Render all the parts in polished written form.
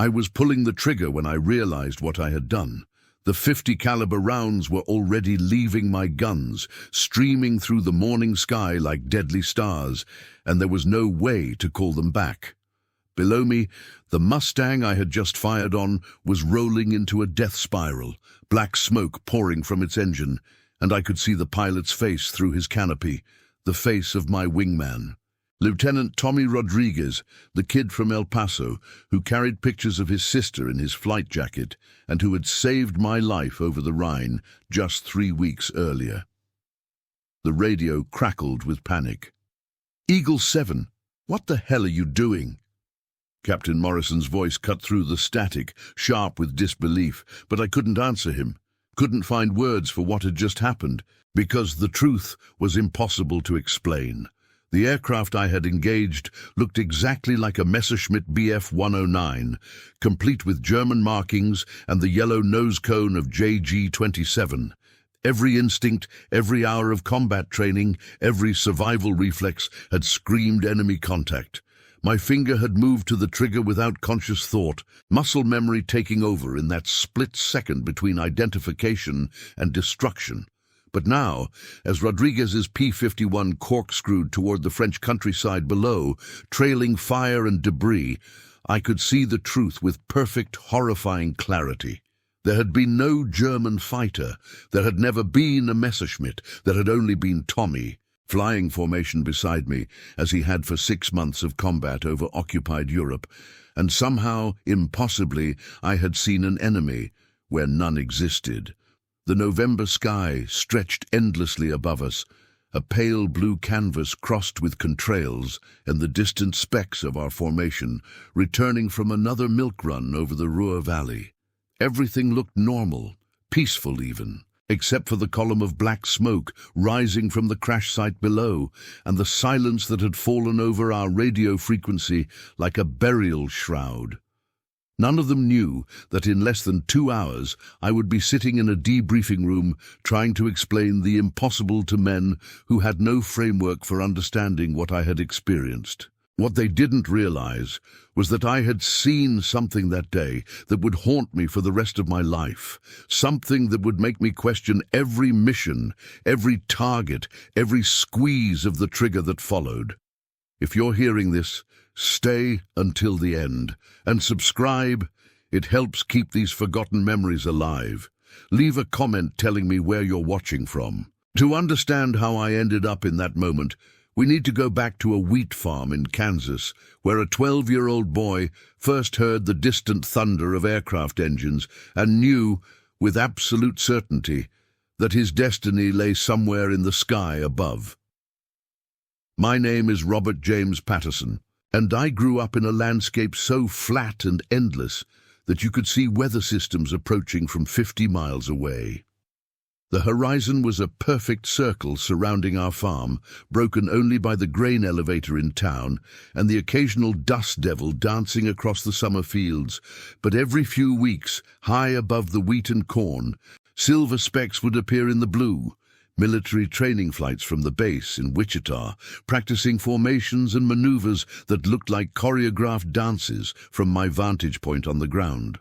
I was pulling the trigger when I realized what I had done. The 50 caliber rounds were already leaving my guns, streaming through the morning sky like deadly stars, and there was no way to call them back. Below me, the Mustang I had just fired on was rolling into a death spiral, black smoke pouring from its engine, and I could see the pilot's face through his canopy, the face of my wingman. Lieutenant Tommy Rodriguez, the kid from El Paso, who carried pictures of his sister in his flight jacket and who had saved my life over the Rhine just 3 weeks earlier. The radio crackled with panic. "Eagle 7, what the hell are you doing?" Captain Morrison's voice cut through the static, sharp with disbelief, but I couldn't answer him, couldn't find words for what had just happened, because the truth was impossible to explain. The aircraft I had engaged looked exactly like a Messerschmitt Bf 109, complete with German markings and the yellow nose cone of JG-27. Every instinct, every hour of combat training, every survival reflex had screamed enemy contact. My finger had moved to the trigger without conscious thought, muscle memory taking over in that split second between identification and destruction. But now, as Rodriguez's P-51 corkscrewed toward the French countryside below, trailing fire and debris, I could see the truth with perfect, horrifying clarity. There had been no German fighter. There had never been a Messerschmitt. There had only been Tommy, flying formation beside me, as he had for 6 months of combat over occupied Europe. And somehow, impossibly, I had seen an enemy where none existed. The November sky stretched endlessly above us, a pale blue canvas crossed with contrails and the distant specks of our formation, returning from another milk run over the Ruhr Valley. Everything looked normal, peaceful even, except for the column of black smoke rising from the crash site below and the silence that had fallen over our radio frequency like a burial shroud. None of them knew that in less than 2 hours I would be sitting in a debriefing room trying to explain the impossible to men who had no framework for understanding what I had experienced. What they didn't realize was that I had seen something that day that would haunt me for the rest of my life, something that would make me question every mission, every target, every squeeze of the trigger that followed. If you're hearing this, stay until the end, and subscribe. It helps keep these forgotten memories alive. Leave a comment telling me where you're watching from. To understand how I ended up in that moment, we need to go back to a wheat farm in Kansas, where a 12-year-old boy first heard the distant thunder of aircraft engines and knew, with absolute certainty, that his destiny lay somewhere in the sky above. My name is Robert James Patterson, and I grew up in a landscape so flat and endless that you could see weather systems approaching from 50 miles away. The horizon was a perfect circle surrounding our farm, broken only by the grain elevator in town and the occasional dust devil dancing across the summer fields. But every few weeks, high above the wheat and corn, silver specks would appear in the blue. Military training flights from the base in Wichita, practicing formations and maneuvers that looked like choreographed dances from my vantage point on the ground.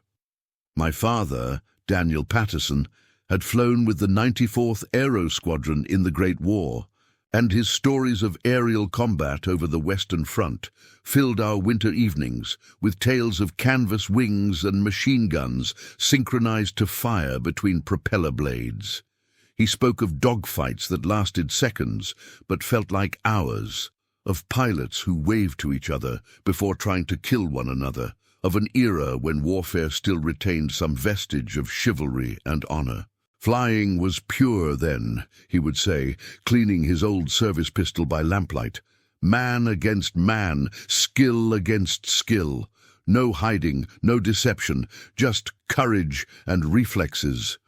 My father, Daniel Patterson, had flown with the 94th Aero Squadron in the Great War, and his stories of aerial combat over the Western Front filled our winter evenings with tales of canvas wings and machine guns synchronized to fire between propeller blades. He spoke of dogfights that lasted seconds but felt like hours, of pilots who waved to each other before trying to kill one another, of an era when warfare still retained some vestige of chivalry and honor. Flying was pure then, he would say, cleaning his old service pistol by lamplight. Man against man, skill against skill. No hiding, no deception, just courage and reflexes.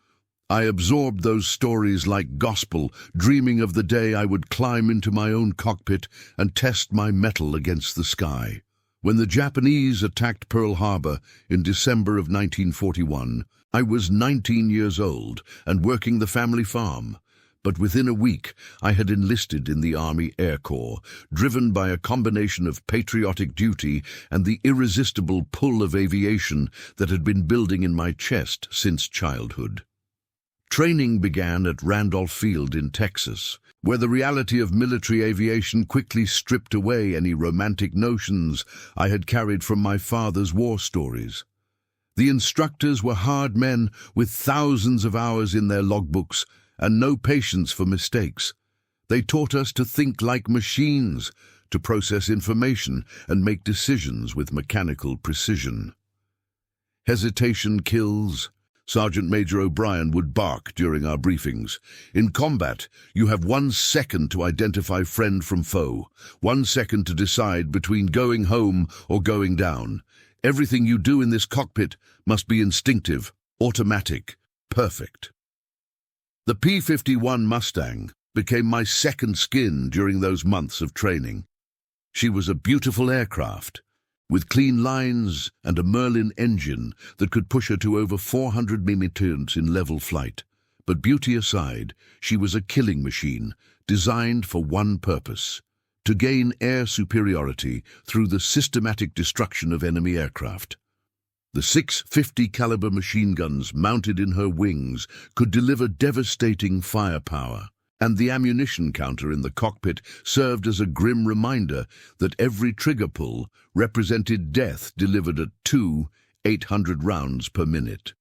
I absorbed those stories like gospel, dreaming of the day I would climb into my own cockpit and test my mettle against the sky. When the Japanese attacked Pearl Harbor in December of 1941, I was 19 years old and working the family farm. But within a week, I had enlisted in the Army Air Corps, driven by a combination of patriotic duty and the irresistible pull of aviation that had been building in my chest since childhood. Training began at Randolph Field in Texas, where the reality of military aviation quickly stripped away any romantic notions I had carried from my father's war stories. The instructors were hard men with thousands of hours in their logbooks and no patience for mistakes. They taught us to think like machines, to process information and make decisions with mechanical precision. Hesitation kills. Sergeant Major O'Brien would bark during our briefings. In combat, you have 1 second to identify friend from foe, 1 second to decide between going home or going down. Everything you do in this cockpit must be instinctive, automatic, perfect. The P-51 Mustang became my second skin during those months of training. She was a beautiful aircraft, with clean lines and a Merlin engine that could push her to over 400 meters in level flight. But beauty aside, she was a killing machine, designed for one purpose: to gain air superiority through the systematic destruction of enemy aircraft. The 650 caliber machine guns mounted in her wings could deliver devastating firepower, and the ammunition counter in the cockpit served as a grim reminder that every trigger pull represented death delivered at 800 rounds per minute.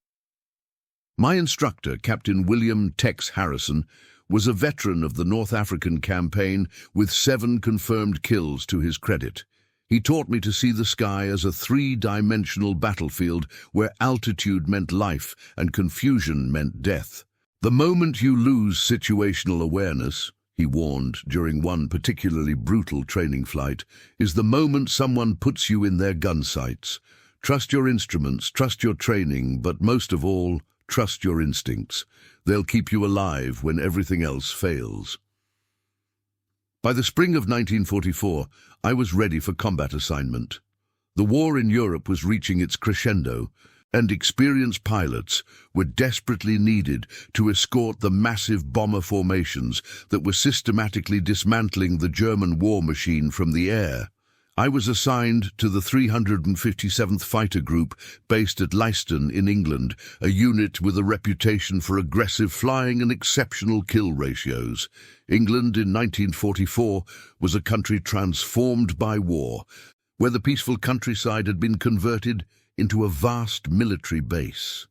My instructor, Captain William Tex Harrison, was a veteran of the North African campaign with 7 confirmed kills to his credit. He taught me to see the sky as a 3-dimensional battlefield where altitude meant life and confusion meant death. The moment you lose situational awareness, he warned during one particularly brutal training flight, is the moment someone puts you in their gun sights. Trust your instruments, trust your training, but most of all, trust your instincts. They'll keep you alive when everything else fails. By the spring of 1944, I was ready for combat assignment. The war in Europe was reaching its crescendo, and experienced pilots were desperately needed to escort the massive bomber formations that were systematically dismantling the German war machine from the air. I was assigned to the 357th Fighter Group based at Leicester in England, a unit with a reputation for aggressive flying and exceptional kill ratios. England in 1944 was a country transformed by war, where the peaceful countryside had been converted into a vast military base.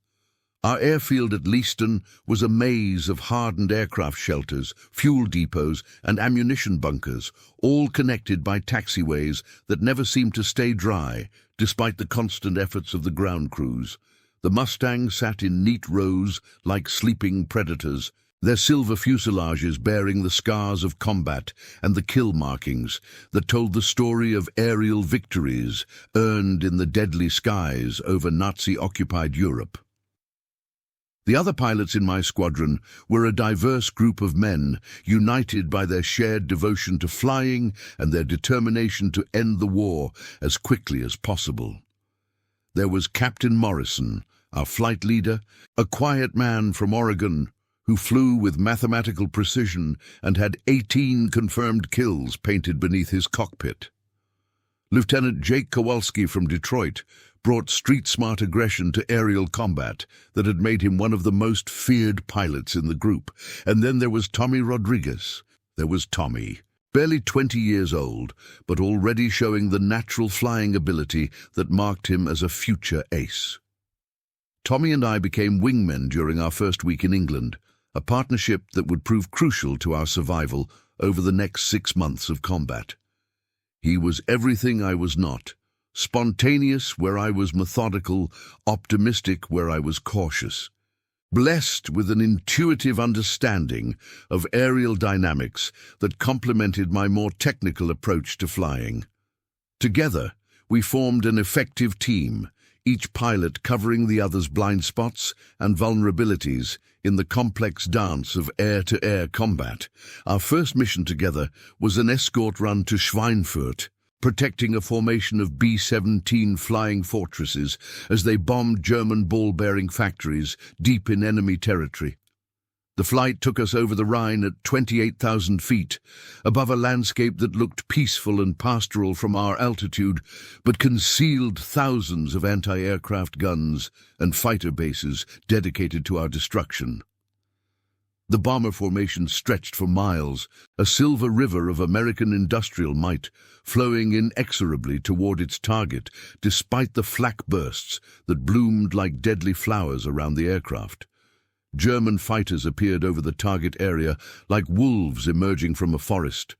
Our airfield at Leiston was a maze of hardened aircraft shelters, fuel depots, and ammunition bunkers, all connected by taxiways that never seemed to stay dry, despite the constant efforts of the ground crews. The Mustangs sat in neat rows like sleeping predators, their silver fuselages bearing the scars of combat and the kill markings that told the story of aerial victories earned in the deadly skies over Nazi-occupied Europe. The other pilots in my squadron were a diverse group of men, united by their shared devotion to flying and their determination to end the war as quickly as possible. There was Captain Morrison, our flight leader, a quiet man from Oregon who flew with mathematical precision and had 18 confirmed kills painted beneath his cockpit. Lieutenant Jake Kowalski from Detroit brought street-smart aggression to aerial combat that had made him one of the most feared pilots in the group. And then there was Tommy Rodriguez. There was Tommy, barely 20 years old, but already showing the natural flying ability that marked him as a future ace. Tommy and I became wingmen during our first week in England, a partnership that would prove crucial to our survival over the next 6 months of combat. He was everything I was not. Spontaneous where I was methodical, optimistic where I was cautious. Blessed with an intuitive understanding of aerial dynamics that complemented my more technical approach to flying. Together, we formed an effective team, each pilot covering the other's blind spots and vulnerabilities in the complex dance of air-to-air combat. Our first mission together was an escort run to Schweinfurt, protecting a formation of B-17 flying fortresses as they bombed German ball-bearing factories deep in enemy territory. The flight took us over the Rhine at 28,000 feet, above a landscape that looked peaceful and pastoral from our altitude, but concealed thousands of anti-aircraft guns and fighter bases dedicated to our destruction. The bomber formation stretched for miles, a silver river of American industrial might, flowing inexorably toward its target, despite the flak bursts that bloomed like deadly flowers around the aircraft. German fighters appeared over the target area like wolves emerging from a forest.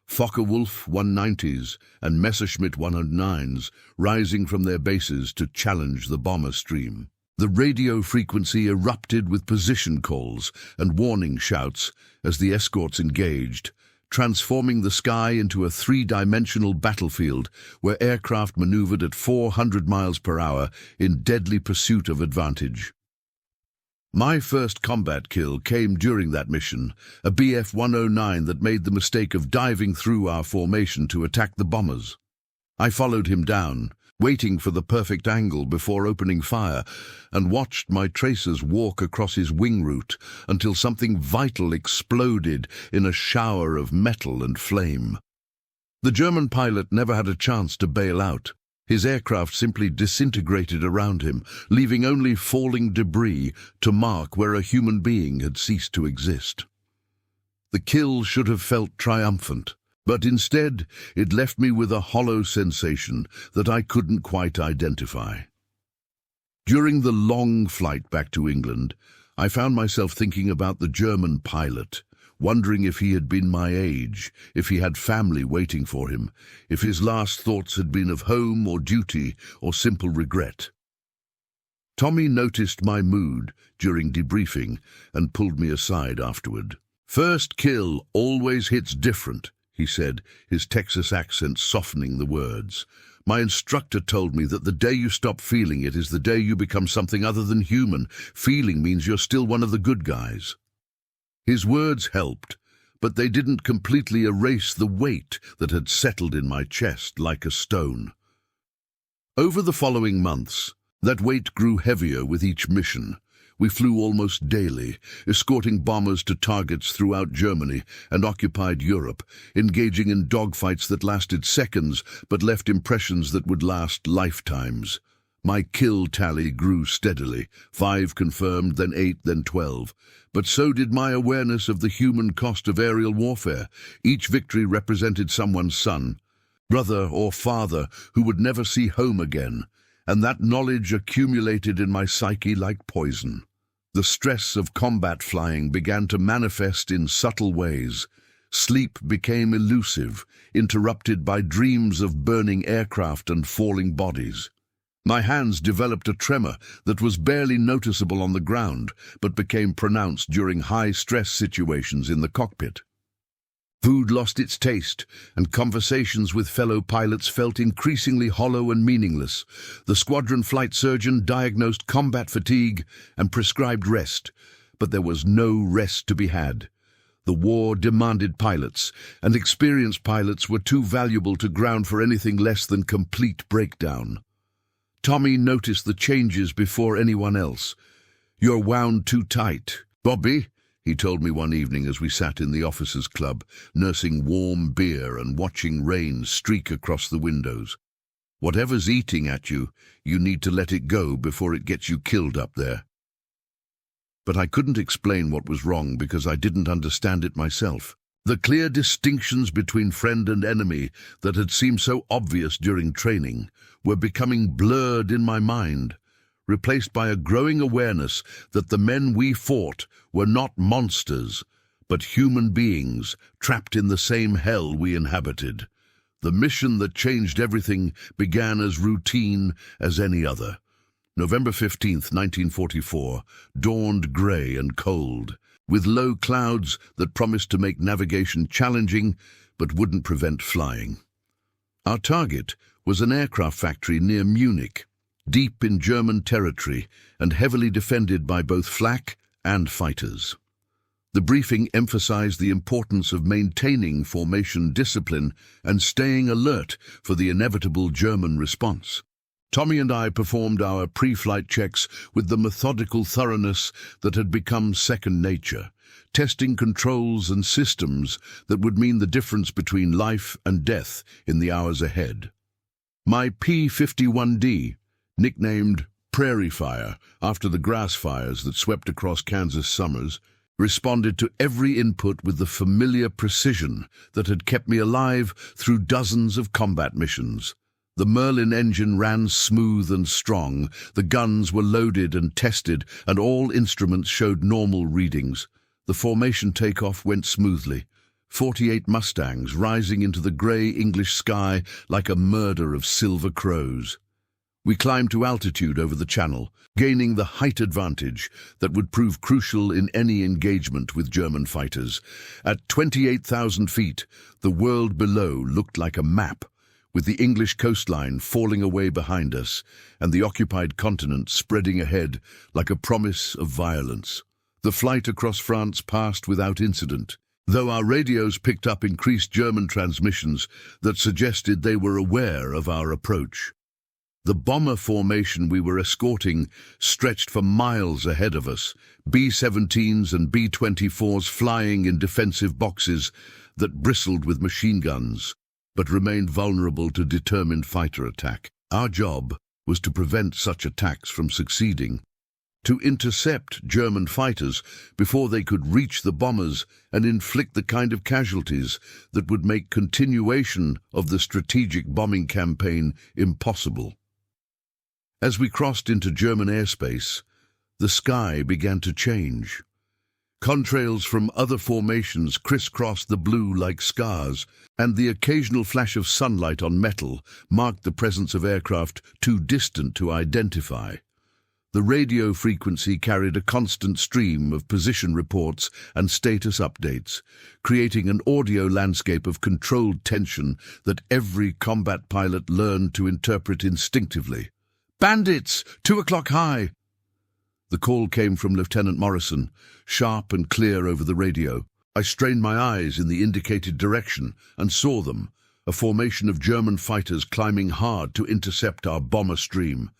Focke-Wulf 190s and Messerschmitt 109s rising from their bases to challenge the bomber stream. The radio frequency erupted with position calls and warning shouts as the escorts engaged, transforming the sky into a three-dimensional battlefield where aircraft maneuvered at 400 miles per hour in deadly pursuit of advantage. My first combat kill came during that mission, a Bf-109 that made the mistake of diving through our formation to attack the bombers. I followed him down, waiting for the perfect angle before opening fire, and watched my tracers walk across his wing route until something vital exploded in a shower of metal and flame. The German pilot never had a chance to bail out. His aircraft simply disintegrated around him, leaving only falling debris to mark where a human being had ceased to exist. The kill should have felt triumphant, but instead it left me with a hollow sensation that I couldn't quite identify. During the long flight back to England, I found myself thinking about the German pilot, wondering if he had been my age, if he had family waiting for him, if his last thoughts had been of home or duty or simple regret. Tommy noticed my mood during debriefing and pulled me aside afterward. "First kill always hits different," he said, his Texas accent softening the words. "My instructor told me that the day you stop feeling it is the day you become something other than human. Feeling means you're still one of the good guys." His words helped, but they didn't completely erase the weight that had settled in my chest like a stone. Over the following months, that weight grew heavier with each mission. We flew almost daily, escorting bombers to targets throughout Germany and occupied Europe, engaging in dogfights that lasted seconds but left impressions that would last lifetimes. My kill tally grew steadily, 5 confirmed, then 8, then 12. But so did my awareness of the human cost of aerial warfare. Each victory represented someone's son, brother or father who would never see home again, and that knowledge accumulated in my psyche like poison. The stress of combat flying began to manifest in subtle ways. Sleep became elusive, interrupted by dreams of burning aircraft and falling bodies. My hands developed a tremor that was barely noticeable on the ground, but became pronounced during high-stress situations in the cockpit. Food lost its taste, and conversations with fellow pilots felt increasingly hollow and meaningless. The squadron flight surgeon diagnosed combat fatigue and prescribed rest, but there was no rest to be had. The war demanded pilots, and experienced pilots were too valuable to ground for anything less than complete breakdown. Tommy noticed the changes before anyone else. "You're wound too tight, Bobby," he told me one evening as we sat in the officers' club, nursing warm beer and watching rain streak across the windows. "Whatever's eating at you, you need to let it go before it gets you killed up there." But I couldn't explain what was wrong because I didn't understand it myself. The clear distinctions between friend and enemy that had seemed so obvious during training were becoming blurred in my mind, replaced by a growing awareness that the men we fought were not monsters, but human beings trapped in the same hell we inhabited. The mission that changed everything began as routine as any other. November 15th, 1944, dawned grey and cold, with low clouds that promised to make navigation challenging but wouldn't prevent flying. Our target was an aircraft factory near Munich, deep in German territory and heavily defended by both flak and fighters. The briefing emphasized the importance of maintaining formation discipline and staying alert for the inevitable German response. Tommy and I performed our pre-flight checks with the methodical thoroughness that had become second nature, testing controls and systems that would mean the difference between life and death in the hours ahead. My P-51D, nicknamed Prairie Fire after the grass fires that swept across Kansas summers, responded to every input with the familiar precision that had kept me alive through dozens of combat missions. The Merlin engine ran smooth and strong, the guns were loaded and tested, and all instruments showed normal readings. The formation takeoff went smoothly, 48 Mustangs rising into the grey English sky like a murder of silver crows. We climbed to altitude over the channel, gaining the height advantage that would prove crucial in any engagement with German fighters. At 28,000 feet, the world below looked like a map, with the English coastline falling away behind us and the occupied continent spreading ahead like a promise of violence. The flight across France passed without incident, though our radios picked up increased German transmissions that suggested they were aware of our approach. The bomber formation we were escorting stretched for miles ahead of us, B-17s and B-24s flying in defensive boxes that bristled with machine guns, but remained vulnerable to determined fighter attack. Our job was to prevent such attacks from succeeding, to intercept German fighters before they could reach the bombers and inflict the kind of casualties that would make continuation of the strategic bombing campaign impossible. As we crossed into German airspace, the sky began to change. Contrails from other formations crisscrossed the blue like scars, and the occasional flash of sunlight on metal marked the presence of aircraft too distant to identify. The radio frequency carried a constant stream of position reports and status updates, creating an audio landscape of controlled tension that every combat pilot learned to interpret instinctively. "Bandits! 2 o'clock high!" The call came from Lieutenant Morrison, sharp and clear over the radio. I strained my eyes in the indicated direction and saw them, a formation of German fighters climbing hard to intercept our bomber stream.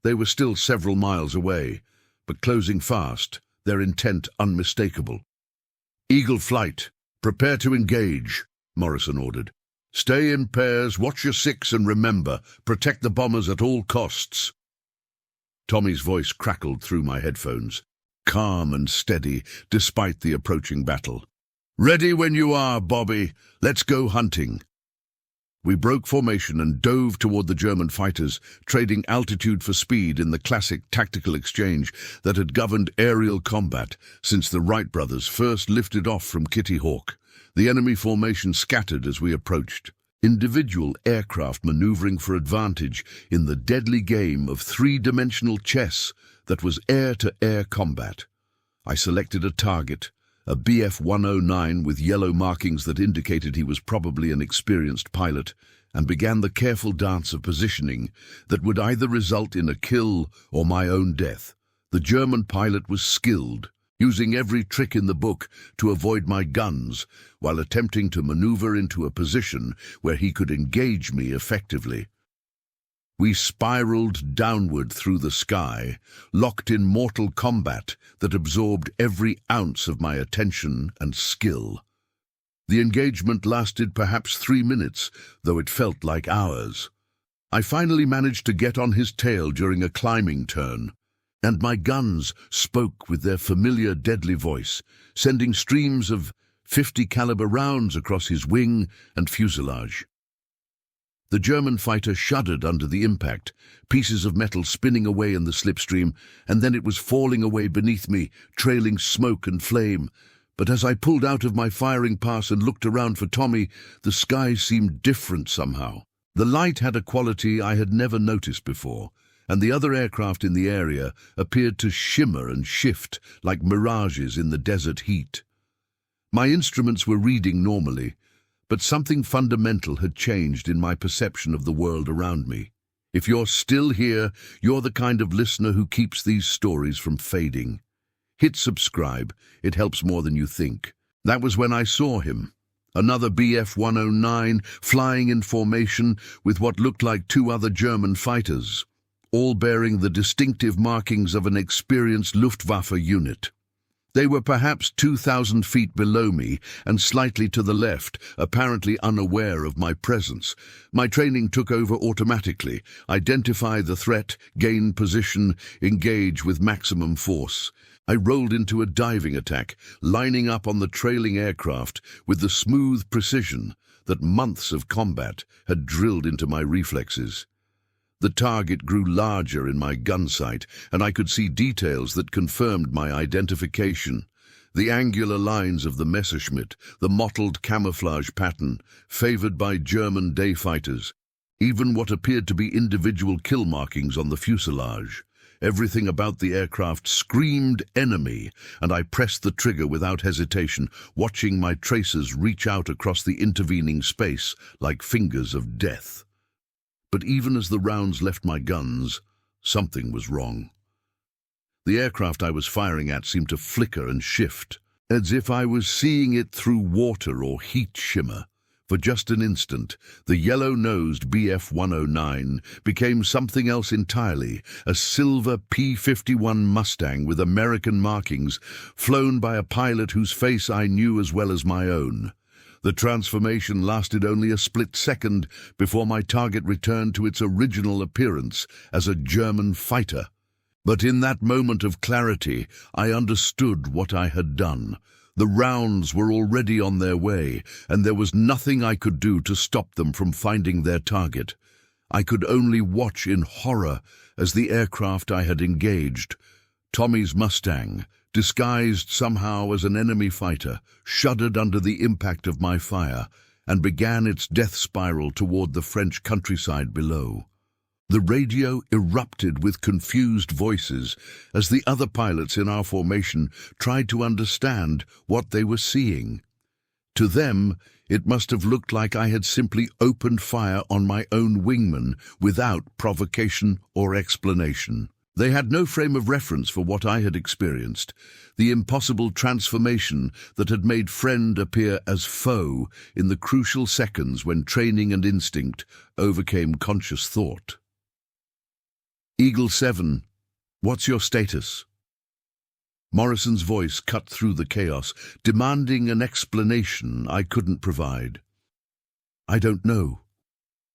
They were still several miles away, but closing fast, their intent unmistakable. "Eagle flight, prepare to engage," Morrison ordered. "Stay in pairs, watch your six, and remember, protect the bombers at all costs." Tommy's voice crackled through my headphones, calm and steady despite the approaching battle. "Ready when you are, Bobby. Let's go hunting." We broke formation and dove toward the German fighters, trading altitude for speed in the classic tactical exchange that had governed aerial combat since the Wright brothers first lifted off from Kitty Hawk. The enemy formation scattered as we approached, individual aircraft maneuvering for advantage in the deadly game of three-dimensional chess that was air-to-air combat. I selected a target, a Bf-109 with yellow markings that indicated he was probably an experienced pilot, and began the careful dance of positioning that would either result in a kill or my own death. The German pilot was skilled, using every trick in the book to avoid my guns while attempting to maneuver into a position where he could engage me effectively. We spiraled downward through the sky, locked in mortal combat that absorbed every ounce of my attention and skill. The engagement lasted perhaps 3 minutes, though it felt like hours. I finally managed to get on his tail during a climbing turn, and my guns spoke with their familiar deadly voice, sending streams of .50 caliber rounds across his wing and fuselage. The German fighter shuddered under the impact, pieces of metal spinning away in the slipstream, and then it was falling away beneath me, trailing smoke and flame. But as I pulled out of my firing pass and looked around for Tommy, the sky seemed different somehow. The light had a quality I had never noticed before, and the other aircraft in the area appeared to shimmer and shift like mirages in the desert heat. My instruments were reading normally, but something fundamental had changed in my perception of the world around me. If you're still here, you're the kind of listener who keeps these stories from fading. Hit subscribe, it helps more than you think. That was when I saw him. Another Bf-109 flying in formation with what looked like 2 other German fighters, all bearing the distinctive markings of an experienced Luftwaffe unit. They were perhaps 2,000 feet below me and slightly to the left, apparently unaware of my presence. My training took over automatically. Identify the threat, gain position, engage with maximum force. I rolled into a diving attack, lining up on the trailing aircraft with the smooth precision that months of combat had drilled into my reflexes. The target grew larger in my gun sight, and I could see details that confirmed my identification. The angular lines of the Messerschmitt, the mottled camouflage pattern, favored by German day fighters, even what appeared to be individual kill markings on the fuselage. Everything about the aircraft screamed enemy, and I pressed the trigger without hesitation, watching my tracers reach out across the intervening space like fingers of death. But even as the rounds left my guns, something was wrong. The aircraft I was firing at seemed to flicker and shift, as if I was seeing it through water or heat shimmer. For just an instant, the yellow-nosed Bf-109 became something else entirely, a silver P-51 Mustang with American markings, flown by a pilot whose face I knew as well as my own. The transformation lasted only a split second before my target returned to its original appearance as a German fighter. But in that moment of clarity, I understood what I had done. The rounds were already on their way, and there was nothing I could do to stop them from finding their target. I could only watch in horror as the aircraft I had engaged, Tommy's Mustang, disguised somehow as an enemy fighter, shuddered under the impact of my fire and began its death spiral toward the French countryside below. The radio erupted with confused voices as the other pilots in our formation tried to understand what they were seeing. To them, it must have looked like I had simply opened fire on my own wingman without provocation or explanation. They had no frame of reference for what I had experienced, the impossible transformation that had made friend appear as foe in the crucial seconds when training and instinct overcame conscious thought. Eagle 7, what's your status? Morrison's voice cut through the chaos, demanding an explanation I couldn't provide. I don't know,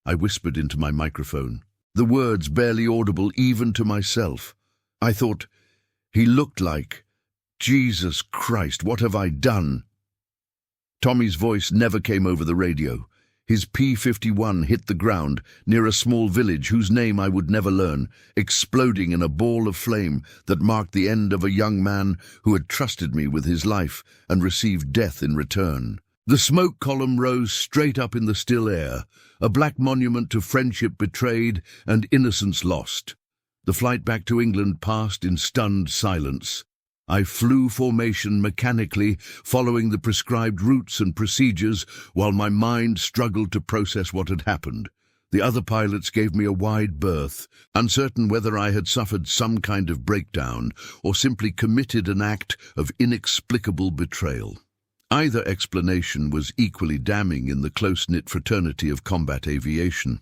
I whispered into my microphone, the words barely audible even to myself. I thought, he looked like, Jesus Christ, what have I done? Tommy's voice never came over the radio. His P-51 hit the ground near a small village whose name I would never learn, exploding in a ball of flame that marked the end of a young man who had trusted me with his life and received death in return. The smoke column rose straight up in the still air, a black monument to friendship betrayed and innocence lost. The flight back to England passed in stunned silence. I flew formation mechanically, following the prescribed routes and procedures, while my mind struggled to process what had happened. The other pilots gave me a wide berth, uncertain whether I had suffered some kind of breakdown or simply committed an act of inexplicable betrayal. Either explanation was equally damning in the close-knit fraternity of combat aviation.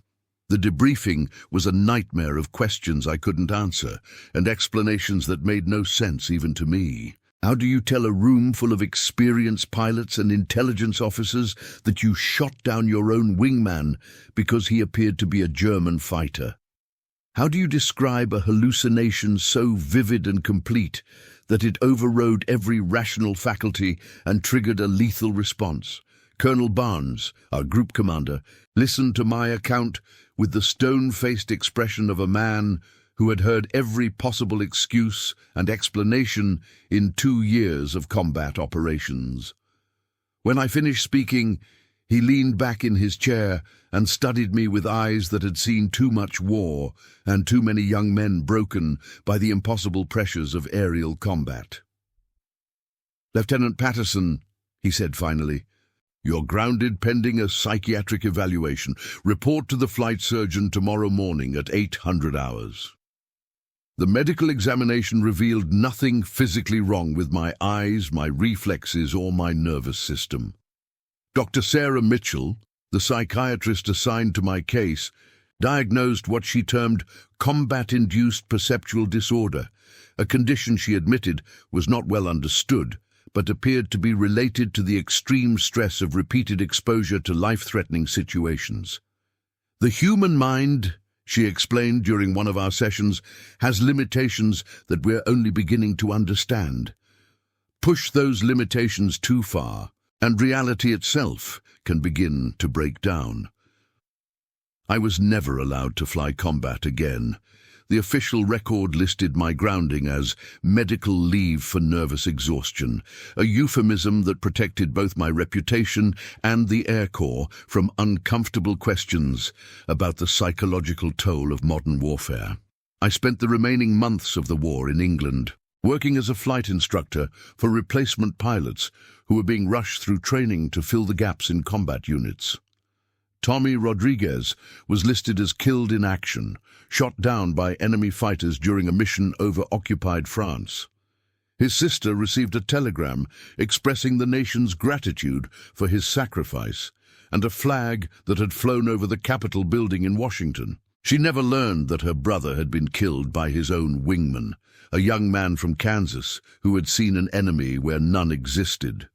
The debriefing was a nightmare of questions I couldn't answer, and explanations that made no sense even to me. How do you tell a room full of experienced pilots and intelligence officers that you shot down your own wingman because he appeared to be a German fighter? How do you describe a hallucination so vivid and complete that it overrode every rational faculty and triggered a lethal response? Colonel Barnes, our group commander, listened to my account with the stone-faced expression of a man who had heard every possible excuse and explanation in 2 years of combat operations. When I finished speaking, he leaned back in his chair and studied me with eyes that had seen too much war and too many young men broken by the impossible pressures of aerial combat. "Lieutenant Patterson," he said finally, "you're grounded pending a psychiatric evaluation. Report to the flight surgeon tomorrow morning at 800 hours. The medical examination revealed nothing physically wrong with my eyes, my reflexes, or my nervous system. Dr. Sarah Mitchell, the psychiatrist assigned to my case, diagnosed what she termed combat-induced perceptual disorder, a condition she admitted was not well understood, but appeared to be related to the extreme stress of repeated exposure to life-threatening situations. The human mind, she explained during one of our sessions, has limitations that we're only beginning to understand. Push those limitations too far, and reality itself can begin to break down. I was never allowed to fly combat again. The official record listed my grounding as medical leave for nervous exhaustion, a euphemism that protected both my reputation and the Air Corps from uncomfortable questions about the psychological toll of modern warfare. I spent the remaining months of the war in England, working as a flight instructor for replacement pilots who were being rushed through training to fill the gaps in combat units. Tommy Rodriguez was listed as killed in action, shot down by enemy fighters during a mission over occupied France. His sister received a telegram expressing the nation's gratitude for his sacrifice and a flag that had flown over the Capitol building in Washington. She never learned that her brother had been killed by his own wingman, a young man from Kansas who had seen an enemy where none existed.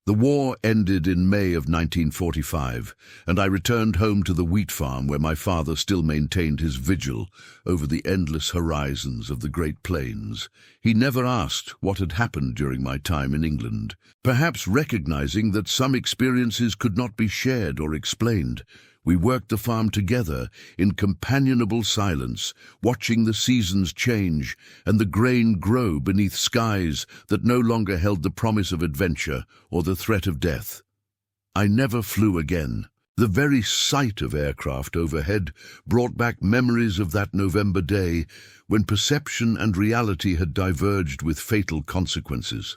The war ended in May of 1945, and I returned home to the wheat farm where my father still maintained his vigil over the endless horizons of the Great Plains. He never asked what had happened during my time in England, perhaps recognizing that some experiences could not be shared or explained. We worked the farm together in companionable silence, watching the seasons change and the grain grow beneath skies that no longer held the promise of adventure or the threat of death. I never flew again. The very sight of aircraft overhead brought back memories of that November day when perception and reality had diverged with fatal consequences.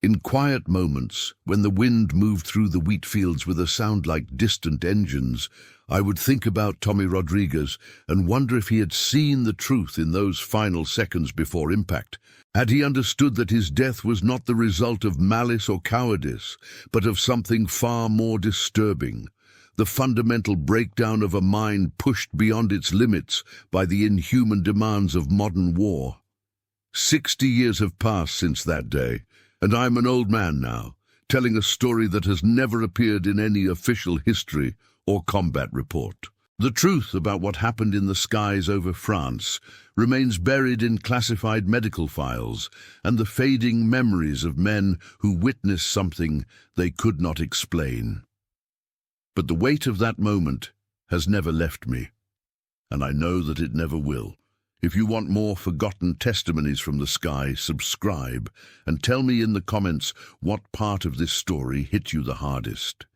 In quiet moments, when the wind moved through the wheat fields with a sound like distant engines, I would think about Tommy Rodriguez and wonder if he had seen the truth in those final seconds before impact. Had he understood that his death was not the result of malice or cowardice, but of something far more disturbing, the fundamental breakdown of a mind pushed beyond its limits by the inhuman demands of modern war? 60 years have passed since that day, and I'm an old man now, telling a story that has never appeared in any official history or combat report. The truth about what happened in the skies over France remains buried in classified medical files and the fading memories of men who witnessed something they could not explain. But the weight of that moment has never left me, and I know that it never will. If you want more forgotten testimonies from the sky, subscribe and tell me in the comments what part of this story hit you the hardest.